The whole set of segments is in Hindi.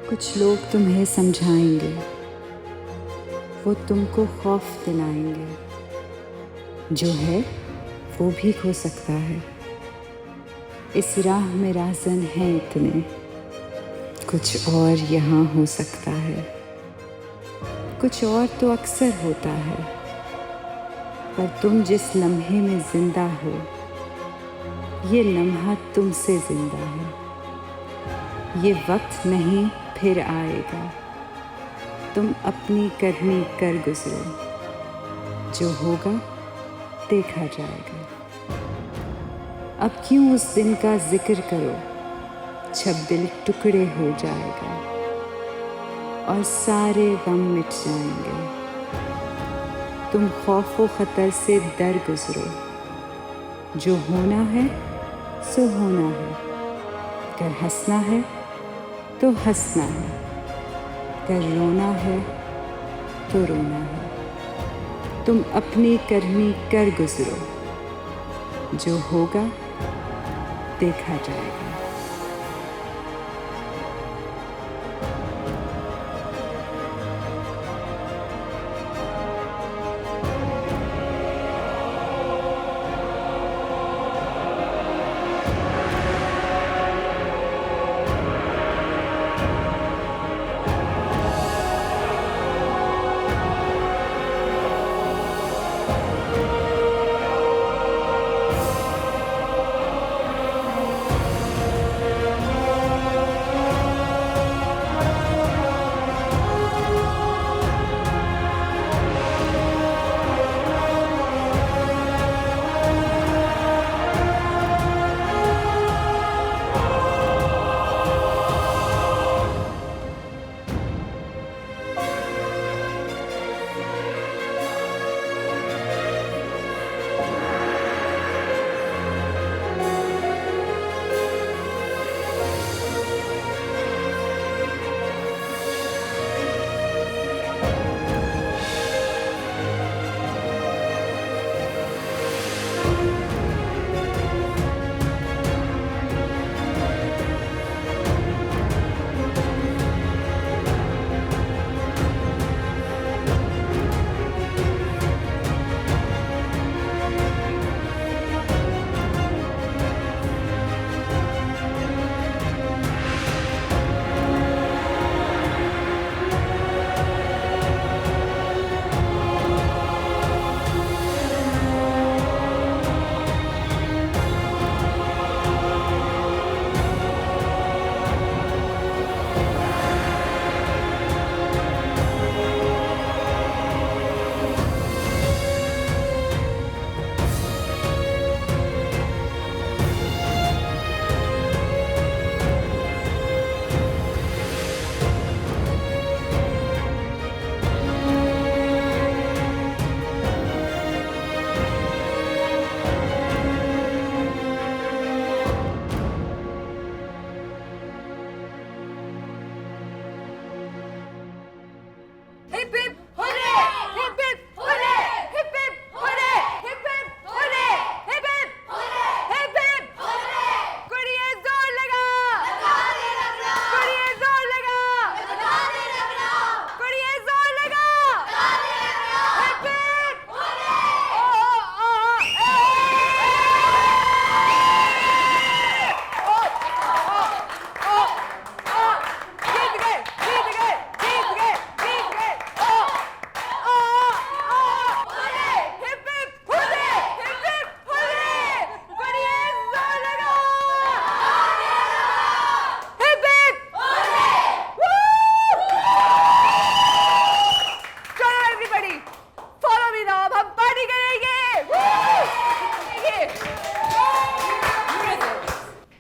कुछ लोग तुम्हें समझाएंगे, वो तुमको खौफ दिलाएंगे। जो है वो भी खो सकता है। इस राह में राज़न हैं इतने, कुछ और यहाँ हो सकता है। कुछ और तो अक्सर होता है, पर तुम जिस लम्हे में जिंदा हो, ये लम्हा तुमसे जिंदा है। ये वक्त नहीं फिर आएगा, तुम अपनी करनी कर गुजरो। जो होगा देखा जाएगा। अब क्यों उस दिन का जिक्र करो, जब दिल टुकड़े हो जाएगा और सारे गम मिट जाएंगे। तुम खौफ व खतर से डर गुजरो। जो होना है सो होना है। अगर हंसना है तो हंसना है, अगर रोना है तो रोना है। तुम अपनी करनी कर गुजरो। जो होगा देखा जाएगा।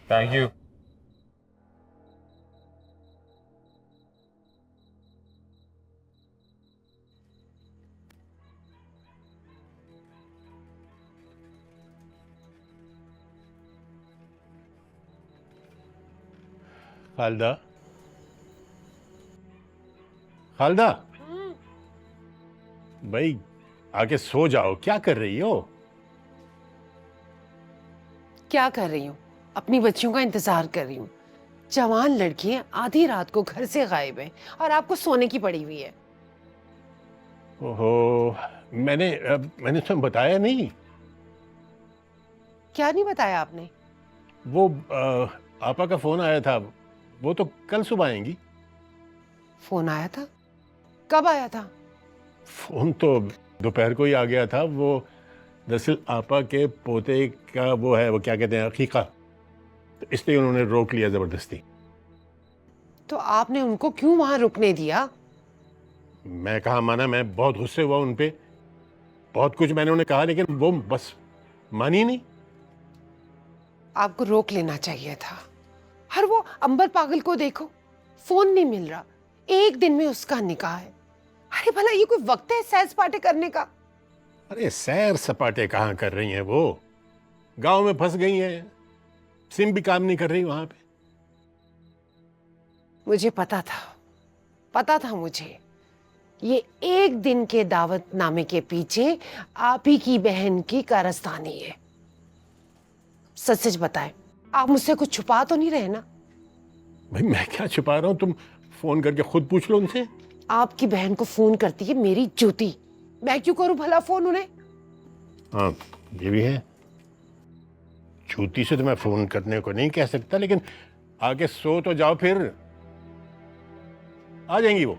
Thank you. खालदा, खालदा, भाई आके सो जाओ। क्या कर रही हो? क्या कर रही हूँ? अपनी बच्चियों का इंतजार कर रही हूँ। जवान लड़की आधी रात को घर से गायब है और आपको सोने की पड़ी हुई है। ओहो, मैंने तुम्हें बताया नहीं। क्या नहीं बताया आपने? वो आपा का फोन आया था, वो तो कल सुबह आएंगी। फोन आया था? कब आया था? फोन तो दोपहर को ही आ गया था। वो दरअसल आपा के पोते का वो है, वो क्या कहते हैं, अकीका, तो इसलिए उन्होंने रोक लिया जबरदस्ती। तो आपने उनको क्यों वहां रुकने दिया? मैं कहा माना, मैं बहुत गुस्से हुआ उन पे, बहुत कुछ मैंने उन्हें कहा, लेकिन वो बस मानी नहीं। आपको रोक लेना चाहिए था। हर वो अंबर पागल को देखो, फोन नहीं मिल रहा, एक दिन में उसका निकाह है। अरे भला ये कोई वक्त है सैर सपाटे करने का? अरे सैर सपाटे कहाँ कर रही हैं वो, गांव में फंस गई हैं, सिम भी काम नहीं कर रही वहां पे। मुझे पता था मुझे। ये एक दिन के दावतनामे के पीछे आप ही की बहन की कारस्तानी है। सच सच बताएं, आप मुझसे कुछ छुपा तो नहीं रहे ना? भाई मैं क्या छुपा रहा हूँ, तुम फोन करके खुद पूछ लो उनसे। आपकी बहन को फोन करती है मेरी जूती, मैं क्यों करूं भला फोन उन्हें? हाँ ये भी है, जूती से तो मैं फोन करने को नहीं कह सकता, लेकिन आगे सो तो जाओ, फिर आ जाएंगी वो।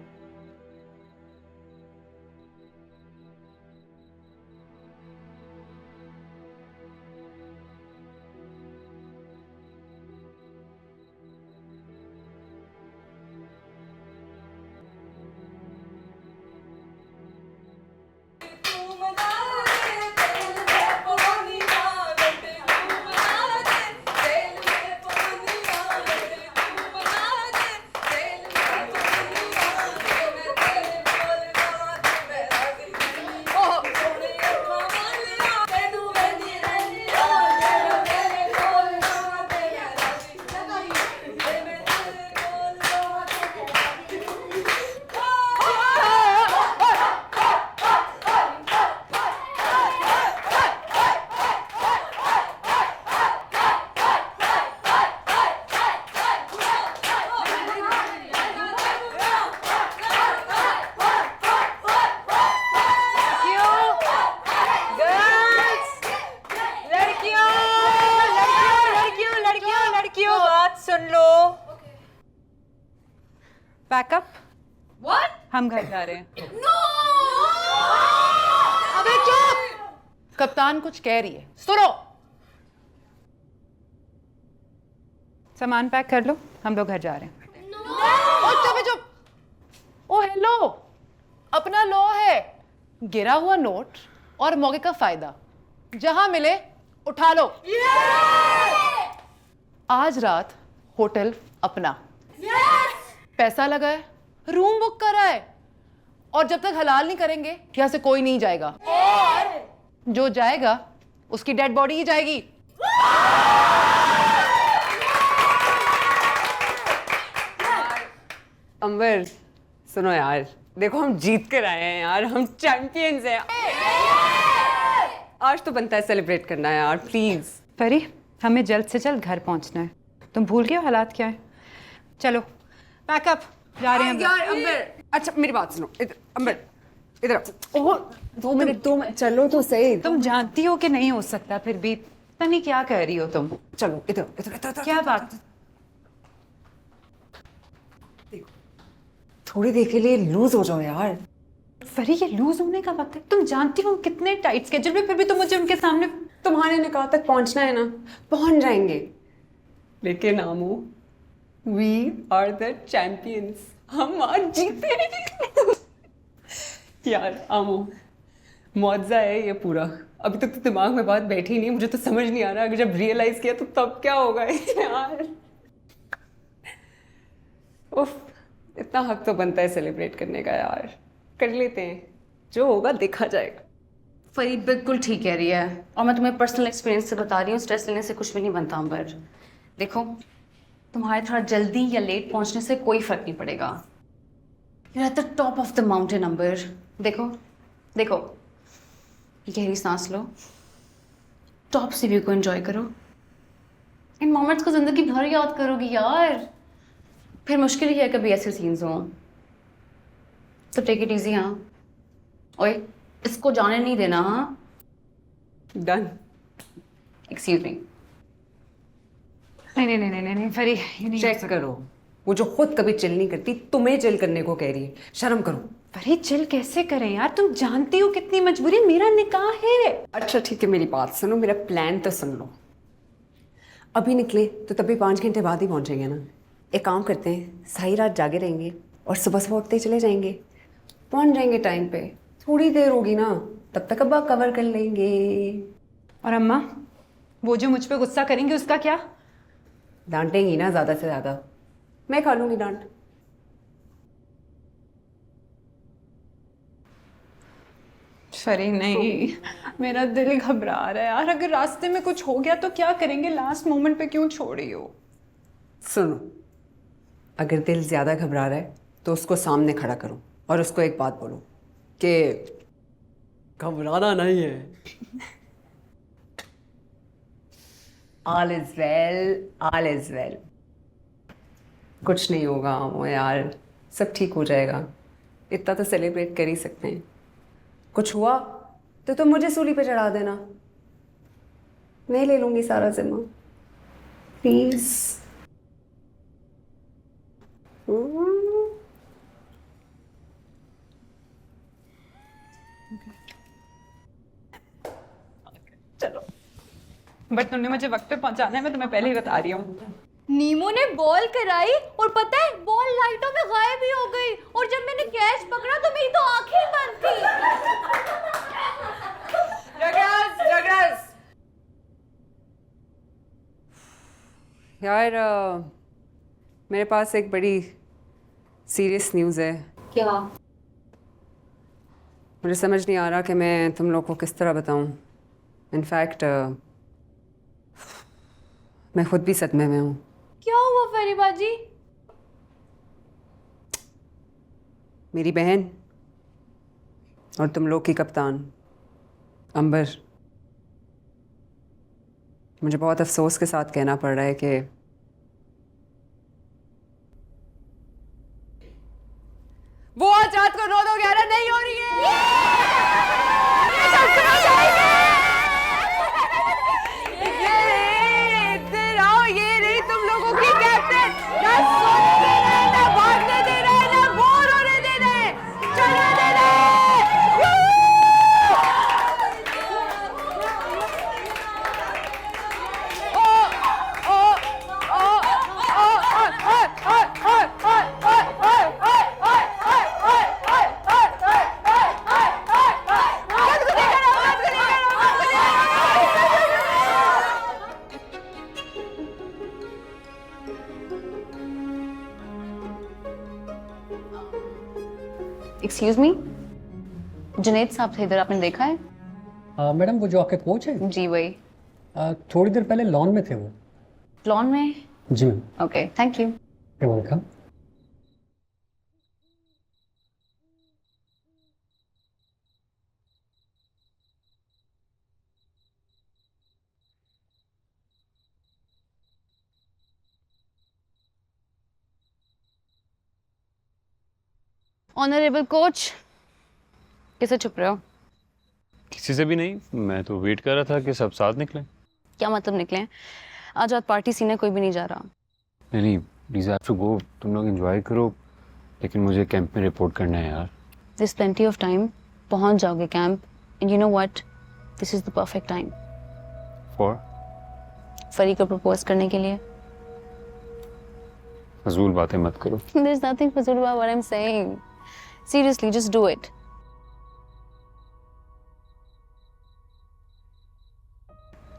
पैकअप। हम घर जा रहे हैं। अबे चुप! कप्तान कुछ कह रही है, सुनो। सामान पैक कर लो, हम लोग घर जा रहे हैं। चुप चुप। ओ हेलो, अपना लॉ है, गिरा हुआ नोट और मौके का फायदा, जहां मिले उठा लो। आज रात होटल अपना, पैसा लगा है, रूम बुक करा है, और जब तक हलाल नहीं करेंगे यहां से कोई नहीं जाएगा। और जो जाएगा उसकी डेड बॉडी ही जाएगी। अंबर सुनो यार, देखो हम जीत कर आए हैं यार, हम चैंपियंस हैं। आज तो बनता है सेलिब्रेट करना है यार, प्लीज। परी, हमें जल्द से जल्द घर पहुंचना है। तुम भूल गए हो हालात क्या है? चलो पैकअप, जा रहे हैं हम लोग। यार अंबर, अच्छा मेरी बात सुनो, इधर अंबर, इधर आओ। ओह 2 मिनट चलो तो सही। तुम जानती हो कि नहीं हो सकता, फिर भी पता नहीं क्या कह रही हो तुम। चलो इधर इधर इधर। क्या बात? थोड़ी देर के लिए लूज हो जाओ यार। फरी, ये लूज होने का वक्त है। तुम जानती हो कितने टाइट स्केड्यूल में, फिर भी तुम मुझे उनके सामने। तुम्हारे निकाह तक पहुंचना है ना, पहुंच जाएंगे। लेकिन आमू, वी आर द चैंपियंस, हम आज जीते। यार आमू, मौजा है ये पूरा। अभी तक तो दिमाग में बात बैठी नहीं, मुझे तो समझ नहीं आ रहा अगर जब रियलाइज किया तो तब क्या होगा यार। उफ, इतना हक तो बनता है सेलिब्रेट करने का यार, कर लेते हैं, जो होगा देखा जाएगा। फरीद बिल्कुल ठीक कह रही है, और मैं तुम्हें पर्सनल एक्सपीरियंस से बता रही हूँ, स्ट्रेस लेने से कुछ भी नहीं बनता अंबर। देखो, तुम्हारे थोड़ा जल्दी या लेट पहुंचने से कोई फर्क नहीं पड़ेगा। You're at the top of the mountain अंबर। देखो देखो, गहरी सांस लो, टॉप से व्यू को एंजॉय करो, इन मोमेंट्स को जिंदगी भर याद करोगी यार, फिर मुश्किल ही है कभी ऐसे सीन्स हों। तो टेक इट इजी। हाँ ओए, इसको जाने नहीं देना। हाँ डन। Excuse me. नहीं नहीं नहीं नहीं नहीं फरी, ये नहीं चेक करो, वो जो खुद कभी चिल नहीं करती तुम्हें चिल करने को कह रही है। शर्म करो। फरी चिल कैसे करें यार, तुम जानती हो कितनी मजबूरी, मेरा निकाह है। अच्छा ठीक है, मेरी बात सुनो, मेरा प्लान तो सुन लो। अभी निकले तो तभी 5 घंटे बाद ही पहुंचेंगे ना। एक काम करते हैं, सारी रात जागे रहेंगे और सुबह सुबह उठते चले जाएंगे, पहुंच जाएंगे टाइम पे। थोड़ी देर होगी ना, तब तक अब्बा कवर कर लेंगे। और अम्मा, वो जो मुझ पे गुस्सा करेंगे उसका क्या? डांटेंगी ना ज़्यादा से ज़्यादा, मैं खा लूँगी डांट। फरी नहीं, मेरा दिल घबरा रहा है यार। अगर रास्ते में कुछ हो गया तो क्या करेंगे? लास्ट मोमेंट पे क्यों छोड़ी हो? सुनो, अगर दिल ज़्यादा घबरा रहा है तो उसको सामने खड़ा करो और उसको एक बात बोलो कि घबराना नहीं है। All is well, all is well. कुछ नहीं होगा वो यार, सब ठीक हो जाएगा। इतना तो सेलिब्रेट कर ही सकते हैं। कुछ हुआ तो तुम मुझे सूली पे चढ़ा देना, मैं ले लूँगी सारा जिम्मा। प्लीज़। चलो, बट तुमने मुझे वक्त पे पहुंचाना है, मैं तुम्हें पहले ही बता रही हूँ। नीमू ने बॉल कराई और पता है बॉल लाइटों में गायब ही हो गई, और जब मैंने कैच पकड़ा तो मेरी तो आंखें बंद थी। जगराज यार, मेरे पास एक बड़ी सीरियस न्यूज़ है। क्या? मुझे समझ नहीं आ रहा कि मैं तुम लोग को किस तरह बताऊं। इनफैक्ट मैं खुद भी सदमे में हूँ। क्या हुआ फरी बाजी? मेरी बहन और तुम लोग की कप्तान अंबर, मुझे बहुत अफसोस के साथ कहना पड़ रहा है कि वो आज रात को 9-11 नहीं हो रही है। ये रही तुम लोगों की कैप्टन, ना सोने दे रहे, ना भागने दे रहे, ना बोर होने दे रहे, चलने दे एक्सक्यूज मी, जुनेद साहब थे इधर, आपने देखा है? मैडम वो जो आपके कोच हैं, जी वही। थोड़ी देर पहले लॉन में थे वो। लॉन में? जी ma'am. Okay, thank you. You welcome. Honourable coach, कैसे छुप रहे हो? किसी से भी नहीं, मैं तो वेट कर रहा था कि सब साथ निकलें। क्या मतलब निकले? आज रात पार्टी सीने कोई भी नहीं जा रहा। नहीं प्लीज हैव टू गो, तुम लोग एंजॉय करो, लेकिन मुझे कैंप में रिपोर्ट करना है यार। दिस प्लेंटी ऑफ टाइम, पहुंच जाओगे camp, and you know what, this is the perfect time for फरी को प्रपोज करने के लिए। फजूल बातें मत करो। There's nothing fazul about what I'm saying. Seriously, just do it.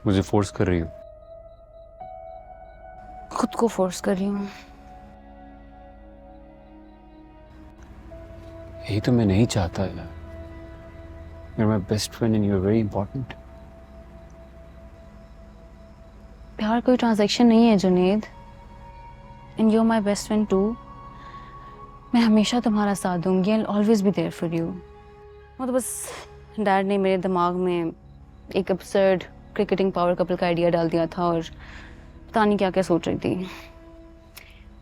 मुझे फोर्स कर रही हो? खुद को फोर्स कर रही हूँ। यही तो मैं नहीं चाहता यार। You're my best friend and you're very important. प्यार कोई ट्रांजैक्शन नहीं है Junaid, and you're my best friend too. मैं हमेशा तुम्हारा साथ दूंगी, I'll always be there for you. वो तो बस डैड ने मेरे दिमाग में एक absurd क्रिकेटिंग पावर कपल का आइडिया डाल दिया था, और पता नहीं क्या क्या सोच रही थी।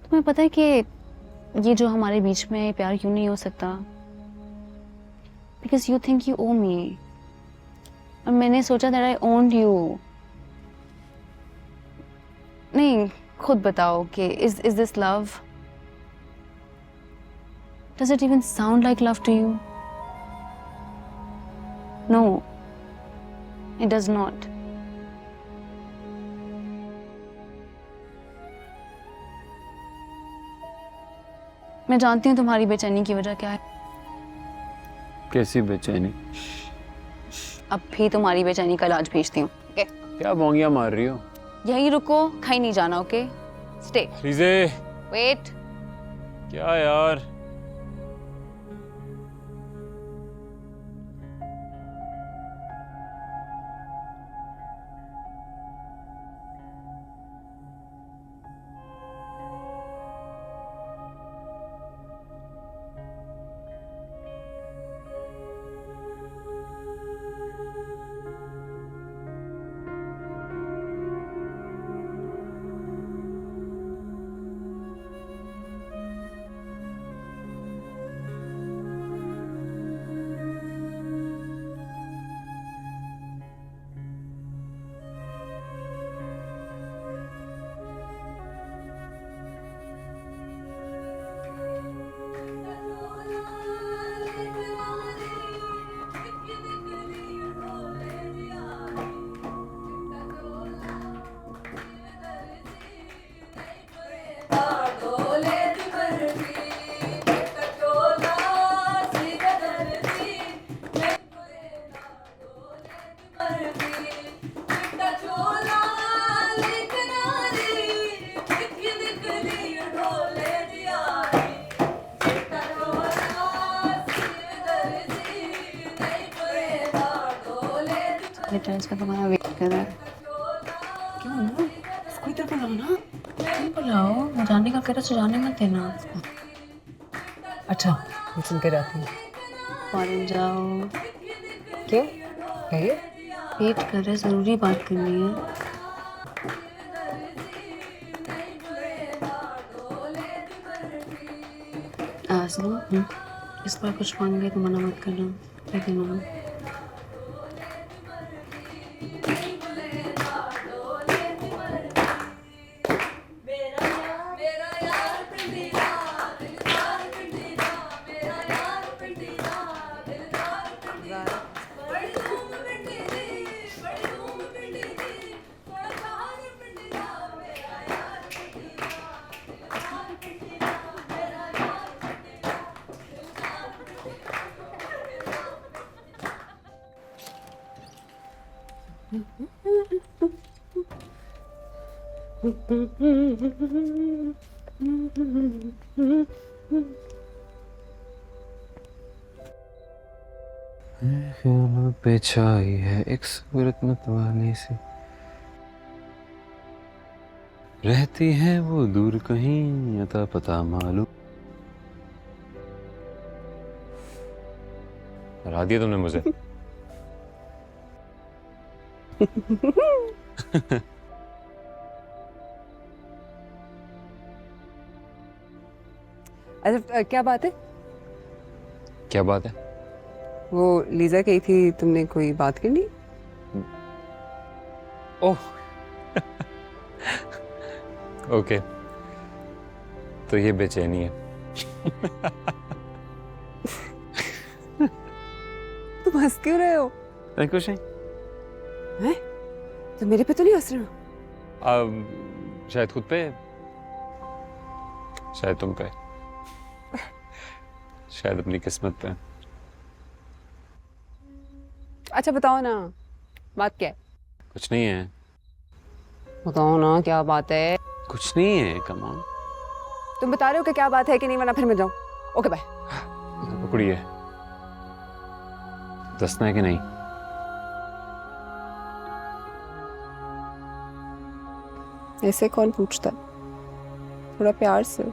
तुम्हें पता है कि ये जो हमारे बीच में प्यार क्यों नहीं हो सकता? बिकॉज यू थिंक यू ओ मी, और मैंने सोचा दैट आई ओन्ड यू। नहीं, खुद बताओ कि is this love? Does it even sound like love to you? No, it does not. मैं जानती हूँ तुम्हारी बेचैनी की वजह क्या है। कैसी बेचैनी? अब भी तुम्हारी बेचैनी का इलाज भेजती हूँ। ओके? क्या बोंगिया मार रही हो? यहीं रुको, कहीं नहीं जाना। ओके? स्टे। लीजे, वेट। क्या यार? इसका तुम्हारा वेट कर रहा है। क्यों ना? उसको इधर बुलाओ ना। क्यों बुलाओ? मैं जाने का कह रहा, जाने मत देना। अच्छा, मैं सुन के जाती हूँ। फॉरन जाओ। क्यों? कहिए। वेट कर रहे, जरूरी बात करनी है। सुनो, इस बार कुछ मांगे तो मना मत करना, ठीक है ना? ख्यालों पे छाई है एक सूरत मतवाली सी, रहती है वो दूर कहीं अता पता मालूम। हरा दिया तुमने मुझे। अच्छा, क्या बात है? क्या बात है? वो लीजा कही थी तुमने कोई बात करनी? ओह ओके, तो ये बेचैनी है। तुम हंस क्यों रहे हो? कुछ नहीं। हैं? तो मेरे पे तो नहीं हंस रहे हो? शायद खुद पे, शायद तुम पे, शायद अपनी किस्मत पे। अच्छा बताओ ना, बात क्या है? कुछ नहीं है। बताओ ना क्या बात है? कुछ नहीं है, कम ऑन। तुम बता रहे हो कि क्या बात है कि नहीं, वरना फिर मैं जाऊं। Okay bye. पकड़िए, दसना है कि नहीं? ऐसे कौन पूछता? थोड़ा प्यार से,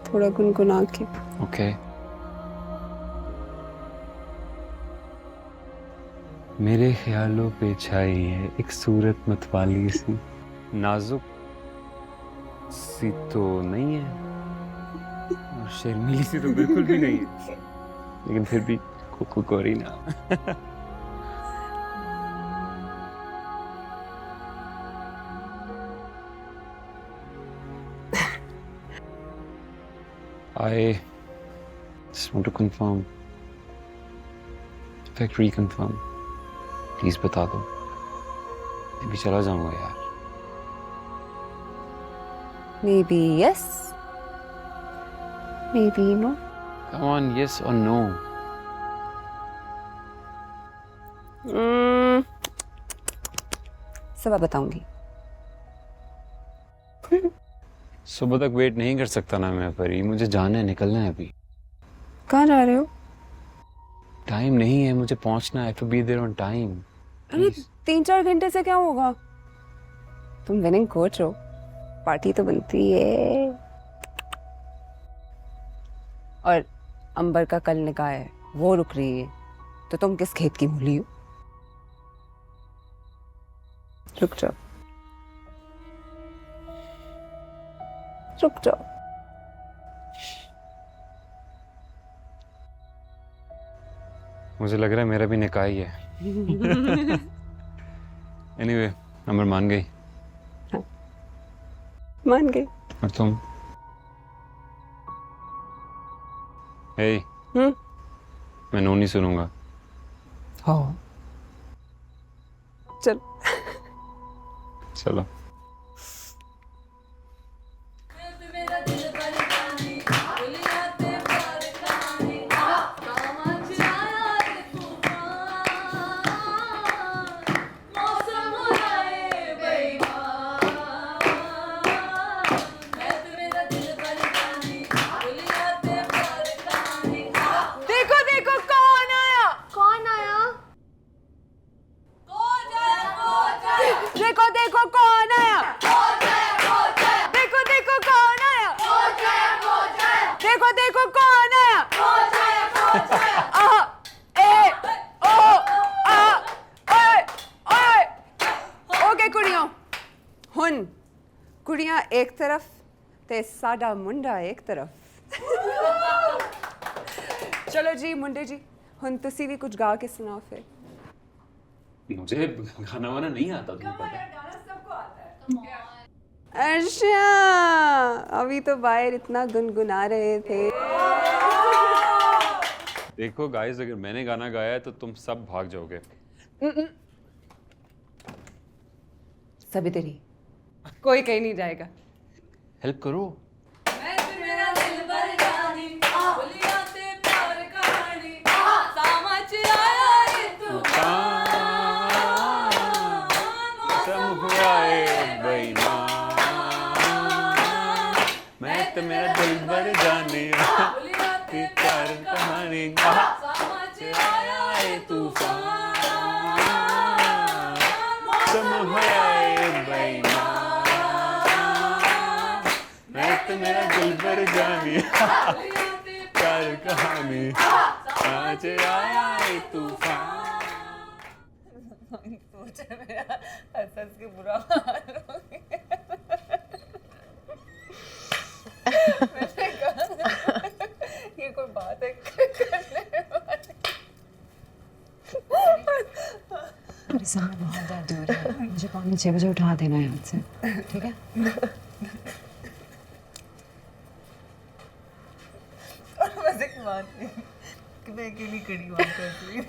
थोड़ा गुनगुना के। ओके। मेरे ख्यालों पे छाई है एक सूरत मतवाली सी, नाजुक सी तो नहीं है और शर्मीली सी तो बिल्कुल भी नहीं है, लेकिन फिर भी Coco Corina. I just want to confirm. In fact, reconfirm. Please बता दो। मैं भी चला जाऊंगा यार। Maybe yes, maybe no. Come on, yes or no? सुबह बताऊंगी। सुबह तक वेट नहीं कर सकता ना मैं परी, मुझे जाना है, निकलना है अभी। कहाँ जा रहे हो? टाइम नहीं है, मुझे पहुंचना है। To be there on time. अरे 3-4 घंटे से क्या होगा? तुम विनिंग कोच हो, पार्टी तो बनती है। और अंबर का कल निकाह है, वो रुक रही है, तो तुम किस खेत की मूली हो? रुक जाओ, रुक जाओ। मुझे लग रहा है मेरा भी निकाह ही है। एनीवे, अमर मान गई। मान गई। और तुम? हे, मैं नो नहीं सुनूंगा। हाँ, चल। चलो। देखो देखो कौन आया, देखो देखो कौन आया, देखो देखो कौन आया। ओके कुड़ियों, हुन कुड़ियां एक तरफ ते साडा मुंडा एक तरफ। चलो जी मुंडे जी, हुन तुसी भी कुछ गा के सुनाओ फिर। मुझे गाना वाना नहीं आता, तुम्हें पता है। अच्छा, अभी तो बाहर इतना गुनगुना रहे थे। देखो गाइस, अगर मैंने गाना गाया है तो तुम सब भाग जाओगे। सभी तेरी, कोई कहीं नहीं जाएगा। हेल्प करो। मैं तो मेरा दिल भर जाने प्यार कहानी आया है तूफान, तुम है बेईमान। मैं तो मेरा दिल भर जाने प्यार कहानी आज आया है तूफान। सोचा मेरा हंस के बुरा हाल हो गया। मैंने कहा ये कोई बात है करने वाली। मेरे सर में बहुत दर्द हो रहा है, मुझे 5-6 बजे उठा देना यहाँ से, ठीक है? और बस एक बात नहीं कि मैं अकेली कड़ी बात करती हूँ।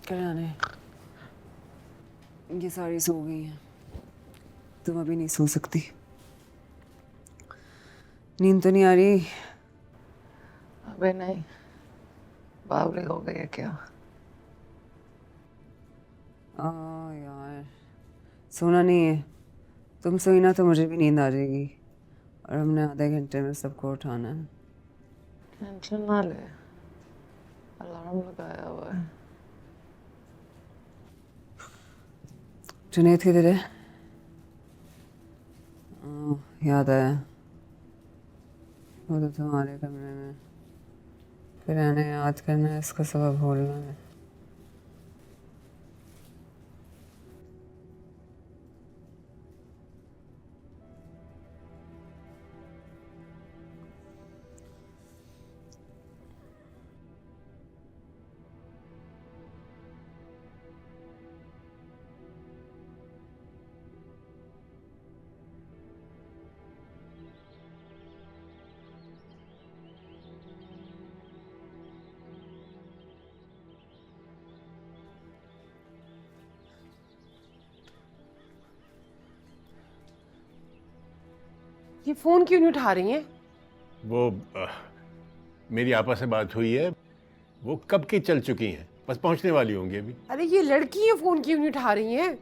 कल्याणी, ये सारी सो गई हैं, तुम अभी नहीं सो सकती। नींद तो नहीं आ रही? अबे नहीं, बावली हो गई है क्या? यार सोना नहीं है। तुम सोई ना तो मुझे भी नींद आ जाएगी, और हमने आधे घंटे में सबको उठाना है। टेंशन ना ले, अलार्म लगाया हुआ है। जुनैद किधर है? याद आया, वो तो तुम्हारे कमरे में। फिर आने याद करना है, इसका सबब भूलना है। ये फोन क्यों नहीं उठा रही हैं? वो मेरी आपा से बात हुई है, वो कब की चल चुकी हैं, बस पहुंचने वाली होंगी अभी। अरे ये लड़की है, फोन क्यों नहीं उठा रही हैं?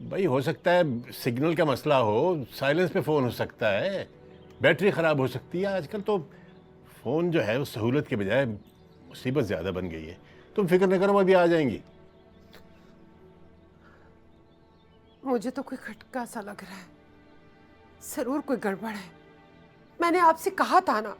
भाई हो सकता है सिग्नल का मसला हो, साइलेंस पे फ़ोन हो सकता है, बैटरी ख़राब हो सकती है। आजकल तो फ़ोन जो है वो सहूलत के बजाय मुसीबत ज़्यादा बन गई है। तुम फिक्र न करो, वो अभी आ जाएंगी। मुझे तो कोई खटका सा लग रहा है, जरूर कोई गड़बड़ है। मैंने आपसे कहा था ना,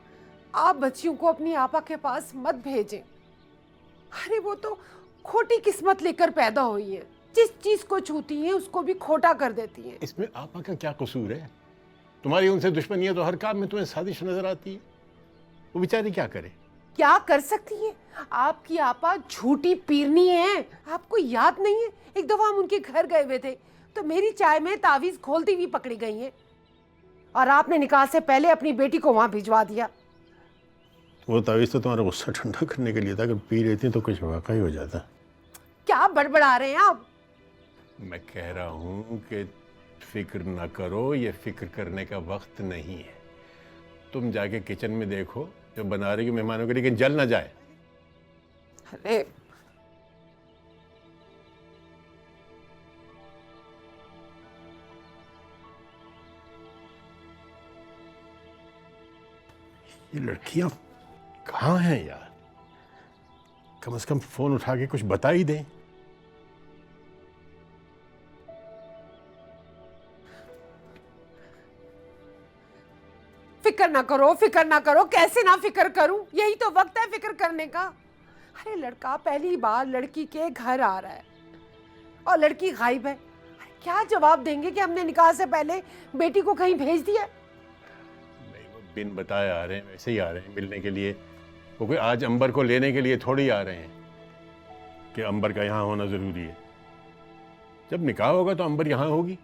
आप बच्चियों को अपनी आपा के पास मत भेजें। अरे वो तो खोटी किस्मत लेकर पैदा हुई है, जिस चीज को छूती है उसको भी खोटा कर देती है। इसमें आपा का क्या कसूर है? तुम्हारी उनसे दुश्मनी है तो हर काम में तुम्हें साजिश नजर आती है। वो बेचारी क्या करे? क्या कर सकती है? आपकी आपा झूठी पीरनी है। आपको याद नहीं है, एक दफा हम उनके घर गए हुए थे तो मेरी चाय में तावीज खोलती हुई पकड़ी गई है, और आपने निकाह से पहले अपनी बेटी को वहां भिजवा दिया। वो तावीज़ तो तुम्हारा गुस्सा ठंडा करने के लिए था, अगर पी लेती तो कुछ वाकई हो जाता। क्या बड़बड़ा रहे हैं आप? मैं कह रहा हूँ कि फिक्र ना करो, ये फिक्र करने का वक्त नहीं है। तुम जाके किचन में देखो, जो बना रही हो मेहमानों के लिए, लेकिन जल ना जाए। अरे ये लड़कियां कहाँ हैं यार? कम से कम फोन उठा के कुछ बता ही दें। फिक्र ना करो, फिक्र ना करो। कैसे ना फिक्र करूं? यही तो वक्त है फिक्र करने का। अरे लड़का पहली बार लड़की के घर आ रहा है और लड़की गायब है। अरे क्या जवाब देंगे कि हमने निकाह से पहले बेटी को कहीं भेज दिया? नहीं, वो बिन बताए आ रहे हैं, वैसे ही आ रहे हैं मिलने के लिए। वो कोई आज अंबर को लेने के लिए थोड़ी आ रहे हैं कि अंबर का यहाँ होना जरूरी है। जब निकाह होगा तो अंबर यहाँ होगी,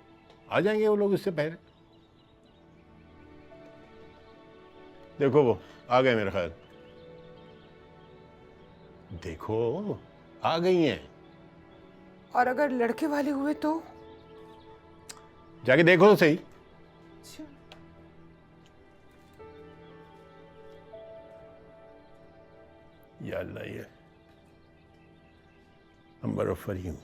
आ जाएंगे वो लोग इससे पहले। देखो वो आ गए मेरा ख्याल। देखो आ गई हैं। और अगर लड़के वाले हुए तो? जाके देखो तो सही। या अल्लाह, ये अंबर और फरीम।